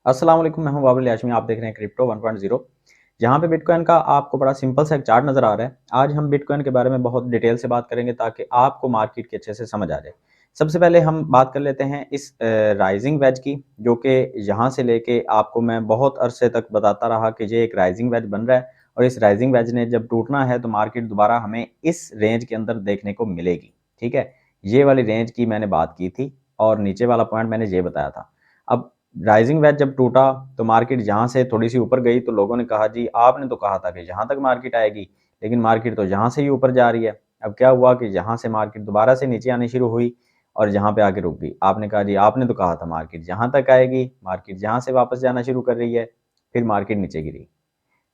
अस्सलाम वालेकुम, मैं हूं बाबुल याशमी। आप देख रहे हैं क्रिप्टो 1.0। जहां पे बिटकॉइन का आपको बड़ा सिंपल सा एक चार्ट नज़र आ रहा है। आज हम बिटकॉइन के बारे में बहुत डिटेल से बात करेंगे ताकि आपको मार्केट की अच्छे से समझ आ जाए। सबसे पहले हम बात कर लेते हैं इस राइजिंग वेज की, जो कि यहाँ से लेके आपको मैं बहुत अरसे तक बताता रहा कि ये एक राइजिंग वेज बन रहा है और इस राइजिंग वेज ने जब टूटना है तो मार्केट दोबारा हमें इस रेंज के अंदर देखने को मिलेगी। ठीक है, ये वाली रेंज की मैंने बात की थी और नीचे वाला पॉइंट मैंने ये बताया था। अब राइजिंग वेज जब टूटा तो मार्केट यहाँ से थोड़ी सी ऊपर गई तो लोगों ने कहा जी आपने तो कहा था कि यहाँ तक मार्केट आएगी, लेकिन मार्केट तो यहाँ से ही ऊपर जा रही है। अब क्या हुआ कि यहाँ से मार्केट दोबारा से नीचे आनी शुरू हुई और यहाँ पे आके रुक गई। आपने कहा जी आपने तो कहा था मार्केट यहाँ तक आएगी, मार्केट यहाँ से वापस जाना शुरू कर रही है। फिर मार्केट नीचे गिरी।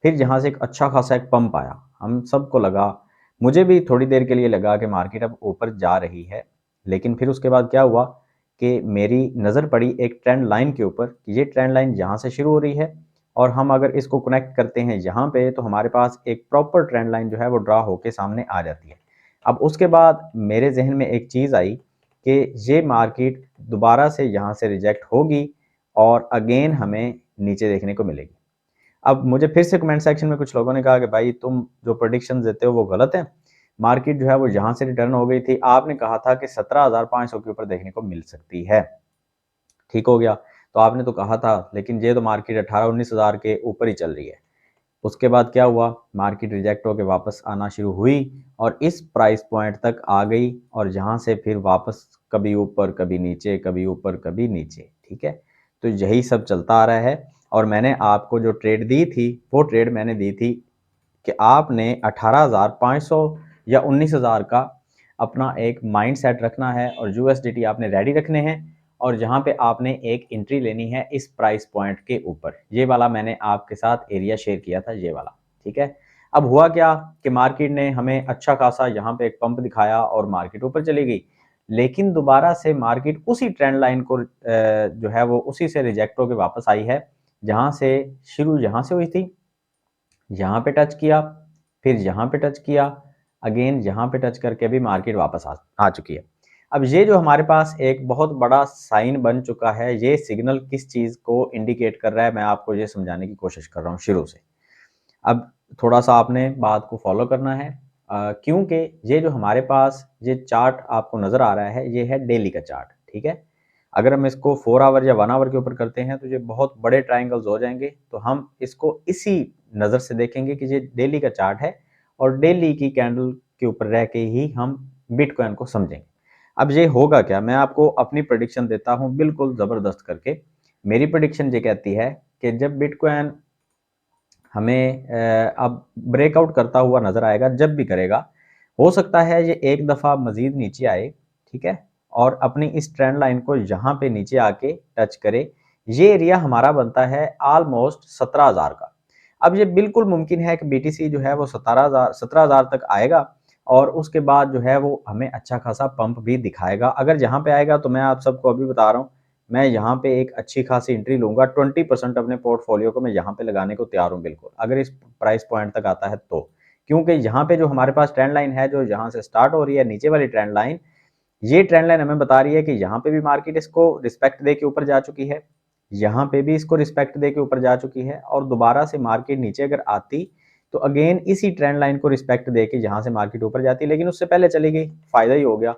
फिर यहाँ से एक अच्छा खासा एक पंप आया। हम सबको लगा, मुझे भी थोड़ी देर के लिए लगा कि मार्केट अब ऊपर जा रही है। लेकिन फिर उसके बाद क्या हुआ कि मेरी नज़र पड़ी एक ट्रेंड लाइन के ऊपर कि ये ट्रेंड लाइन यहाँ से शुरू हो रही है और हम अगर इसको कनेक्ट करते हैं यहाँ पे तो हमारे पास एक प्रॉपर ट्रेंड लाइन जो है वो ड्रा होके सामने आ जाती है। अब उसके बाद मेरे जहन में एक चीज़ आई कि ये मार्केट दोबारा से यहाँ से रिजेक्ट होगी और अगेन हमें नीचे देखने को मिलेगी। अब मुझे फिर से कमेंट सेक्शन में कुछ लोगों ने कहा कि भाई तुम जो प्रेडिक्शन देते हो वो गलत है, मार्केट जो है वो यहाँ से रिटर्न हो गई थी, आपने कहा था कि 17,500 के ऊपर देखने को मिल सकती है। ठीक हो गया, तो आपने तो कहा था, लेकिन ये तो मार्केट 18-19 हज़ार के ऊपर ही चल रही है। उसके बाद क्या हुआ, मार्केट रिजेक्ट होकर वापस आना शुरू हुई और इस प्राइस पॉइंट तक आ गई और जहाँ से फिर वापस कभी ऊपर कभी नीचे, कभी ऊपर कभी नीचे। ठीक है, तो यही सब चलता आ रहा है और मैंने आपको जो ट्रेड दी थी वो ट्रेड मैंने दी थी कि आपने 18,500 या 19,000 का अपना एक माइंड सेट रखना है और यूएसडीटी आपने रेडी रखने हैं और जहां पे आपने एक एंट्री लेनी है इस प्राइस पॉइंट के ऊपर। ये वाला मैंने आपके साथ एरिया शेयर किया था, ये वाला। ठीक है, अब हुआ क्या कि मार्केट ने हमें अच्छा खासा यहाँ पे एक पंप दिखाया और मार्केट ऊपर चली गई, लेकिन दोबारा से मार्केट उसी ट्रेंड लाइन को जो है वो उसी से रिजेक्ट होकर वापस आई है जहां से शुरू यहाँ से हुई थी। यहाँ पे टच किया, फिर यहाँ पे टच किया, अगेन यहाँ पे टच करके भी मार्केट वापस आ चुकी है। अब ये जो हमारे पास एक बहुत बड़ा साइन बन चुका है, ये सिग्नल किस चीज़ को इंडिकेट कर रहा है, मैं आपको ये समझाने की कोशिश कर रहा हूँ शुरू से। अब थोड़ा सा आपने बात को फॉलो करना है क्योंकि ये जो हमारे पास ये चार्ट आपको नज़र आ रहा है ये है डेली का चार्ट। ठीक है, अगर हम इसको 4 आवर या 1 आवर के ऊपर करते हैं तो ये बहुत बड़े ट्राइंगल्स हो जाएंगे, तो हम इसको इसी नज़र से देखेंगे कि ये डेली का चार्ट है और डेली की कैंडल के ऊपर रह के ही हम बिटकॉइन को समझेंगे। अब ये होगा क्या, मैं आपको अपनी प्रेडिक्शन देता हूँ बिल्कुल ज़बरदस्त करके। मेरी प्रेडिक्शन ये कहती है कि जब बिटकॉइन हमें अब ब्रेकआउट करता हुआ नजर आएगा, जब भी करेगा, हो सकता है ये एक दफ़ा मजीद नीचे आए। ठीक है, और अपनी इस ट्रेंड लाइन को यहाँ पे नीचे आके टच करे। ये एरिया हमारा बनता है ऑलमोस्ट 17,000 का। अब ये बिल्कुल मुमकिन है कि बीटीसी जो है वो 17,000 तक आएगा और उसके बाद जो है वो हमें अच्छा खासा पंप भी दिखाएगा। अगर यहाँ पे आएगा तो मैं आप सबको अभी बता रहा हूँ, मैं यहाँ पे एक अच्छी खासी एंट्री लूंगा। 20% अपने पोर्टफोलियो को मैं यहाँ पे लगाने को तैयार हूँ बिल्कुल, अगर इस प्राइस पॉइंट तक आता है तो। क्योंकि यहाँ पे जो हमारे पास ट्रेंड लाइन है जो यहाँ से स्टार्ट हो रही है, नीचे वाली ट्रेंड लाइन, ये ट्रेंड लाइन हमें बता रही है कि यहाँ पे भी मार्केट इसको रिस्पेक्ट दे के ऊपर जा चुकी है, यहाँ पे भी इसको रिस्पेक्ट दे के ऊपर जा चुकी है और दोबारा से मार्केट नीचे अगर आती तो अगेन इसी ट्रेंड लाइन को रिस्पेक्ट दे के यहाँ से मार्केट ऊपर जाती, लेकिन उससे पहले चली गई, फायदा ही हो गया।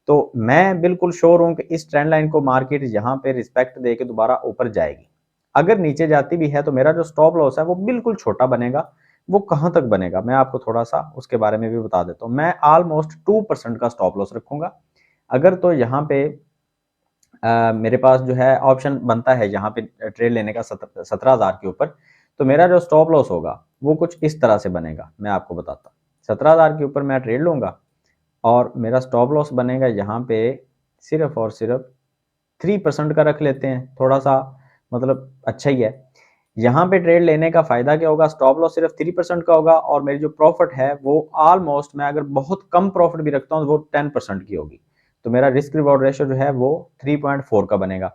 तो मैं बिल्कुल श्योर हूं कि इस ट्रेंड लाइन को मार्केट यहाँ पे रिस्पेक्ट दे के दोबारा ऊपर जाएगी। अगर नीचे जाती भी है तो मेरा जो स्टॉप लॉस है वो बिल्कुल छोटा बनेगा। वो कहां तक बनेगा मैं आपको थोड़ा सा उसके बारे में भी बता देता हूँ। मैं ऑलमोस्ट 2% का स्टॉप लॉस रखूंगा। अगर तो यहाँ पे मेरे पास जो है ऑप्शन बनता है यहाँ पे ट्रेड लेने का 17,000 के ऊपर, तो मेरा जो स्टॉप लॉस होगा वो कुछ इस तरह से बनेगा। मैं आपको बताता हूँ, 17,000 के ऊपर मैं ट्रेड लूंगा और मेरा स्टॉप लॉस बनेगा यहाँ पे सिर्फ और सिर्फ 3% का रख लेते हैं, थोड़ा सा मतलब अच्छा ही है। यहाँ पे ट्रेड लेने का फायदा क्या होगा, स्टॉप लॉस सिर्फ 3% का होगा और मेरी जो प्रॉफिट है वो ऑलमोस्ट, मैं अगर बहुत कम प्रॉफिट भी रखता हूँ वो 10% की होगी। तो मेरा रिस्क रिवॉर्ड रेशियो जो है वो 3.4 का बनेगा।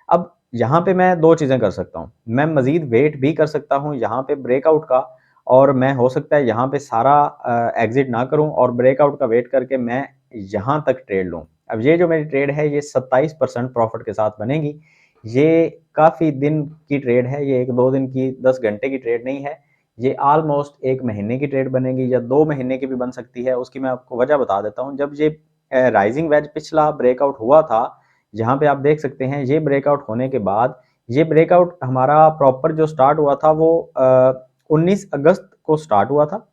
अब यहाँ पे मैं दो चीजें कर सकता हूँ, मैं मजीद वेट भी कर सकता हूँ यहाँ पे ब्रेकआउट का, और मैं हो सकता है यहाँ पे सारा एग्जिट ना करूँ और ब्रेकआउट का वेट करके मैं यहाँ तक ट्रेड लूँ। अब ये जो मेरी ट्रेड है ये 27% प्रॉफिट के साथ बनेगी। ये काफ़ी दिन की ट्रेड है, ये 1-2 दिन की 10 घंटे की ट्रेड नहीं है। ये ऑलमोस्ट 1 महीने की ट्रेड बनेगी या 2 महीने की भी बन सकती है। उसकी मैं आपको वजह बता देता हूँ। जब ये राइजिंग वेज पिछला ब्रेकआउट हुआ था, जहाँ पे आप देख सकते हैं ये ब्रेकआउट होने के बाद ये ब्रेकआउट हमारा प्रॉपर जो स्टार्ट हुआ था वो 19 अगस्त को स्टार्ट हुआ था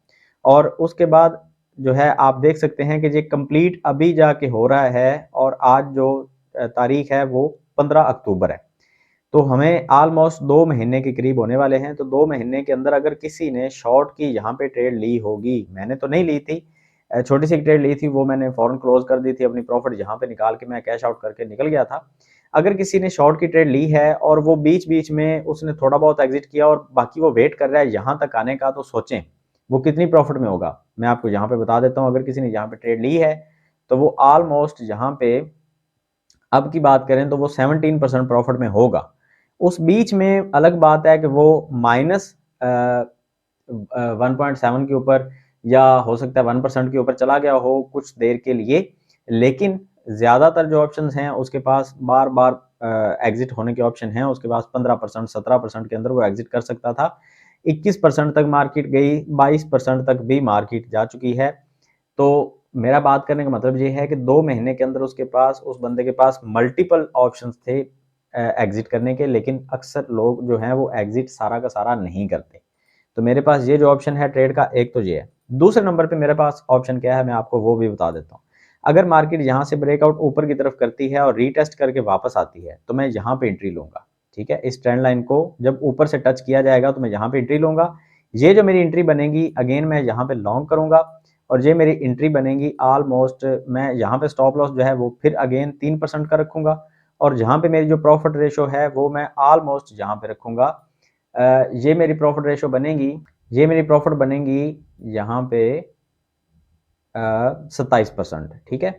और उसके बाद जो है आप देख सकते हैं कि ये कंप्लीट अभी जाके हो रहा है और आज जो तारीख है वो 15 अक्टूबर है। तो हमें ऑलमोस्ट 2 महीने के करीब होने वाले हैं, तो 2 महीने के अंदर अगर किसी ने शॉर्ट की यहाँ पे ट्रेड ली होगी, मैंने तो नहीं ली थी, छोटी सी ट्रेड ली थी, वो मैंने फ़ौरन क्लोज़ कर दी थी, अपनी प्रॉफ़िट यहाँ पे निकाल के मैं कैश आउट करके निकल गया था। अगर किसी ने शॉर्ट की ट्रेड ली है और वो बीच-बीच में उसने थोड़ा बहुत एग्ज़िट किया और बाकी वो वेट कर रहा है यहाँ तक आने का, तो सोचें, वो कितनी प्रॉफ़िट में होगा? मैं आपको यहाँ पे बता देता हूँ, अगर किसी ने यहाँ पे ट्रेड ली है, तो वो ऑलमोस्ट यहाँ पे अब की बात करें तो वो 17% प्रॉफिट में होगा। उस बीच में अलग बात है कि वो माइनस 1.7 के ऊपर या हो सकता है 1% के ऊपर चला गया हो कुछ देर के लिए, लेकिन ज़्यादातर जो ऑप्शंस हैं उसके पास बार-बार एग्ज़िट होने के ऑप्शन हैं, उसके पास 15% 17% के अंदर वो एग्ज़िट कर सकता था। 21% तक मार्केट गई, 22% तक भी मार्केट जा चुकी है। तो मेरा बात करने का मतलब ये है कि 2 महीने के अंदर उसके पास उस बंदे के पास मल्टीपल ऑप्शंस थे एग्ज़िट करने के, लेकिन अक्सर लोग जो हैं वो एग्ज़िट सारा का सारा नहीं करते। तो मेरे पास ये जो ऑप्शन है ट्रेड का, एक तो ये है। दूसरे नंबर पे मेरे पास ऑप्शन क्या है, मैं आपको वो भी बता देता हूँ। अगर मार्केट यहाँ से ब्रेकआउट ऊपर की तरफ करती है और रीटेस्ट करके वापस आती है, तो मैं यहाँ पे एंट्री लूँगा, ठीक है? इस ट्रेंड लाइन को जब ऊपर से टच किया जाएगा तो मैं यहाँ पे एंट्री लूँगा। ये जो मेरी एंट्री बनेगी अगेन मैं यहाँ पे लॉन्ग करूँगा और ये मेरी एंट्री बनेगी ऑलमोस्ट मैं यहाँ पे स्टॉप लॉस जो है वो फिर अगेन 3% का रखूँगा और जहाँ पे मेरी जो प्रॉफिट रेशो है वो मैं ऑलमोस्ट यहाँ पे रखूँगा। ये मेरी प्रॉफिट रेशो बनेगी, ये मेरी प्रॉफिट बनेगी यहाँ पे 27%, ठीक है?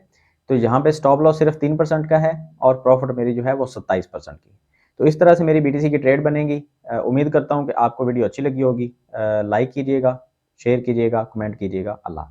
तो यहाँ पे स्टॉप लॉस सिर्फ 3% का है और प्रॉफिट मेरी जो है वो 27% की। तो इस तरह से मेरी बीटीसी की ट्रेड बनेगी। उम्मीद करता हूँ कि आपको वीडियो अच्छी लगी होगी। लाइक कीजिएगा, शेयर कीजिएगा, कमेंट कीजिएगा। अल्लाह।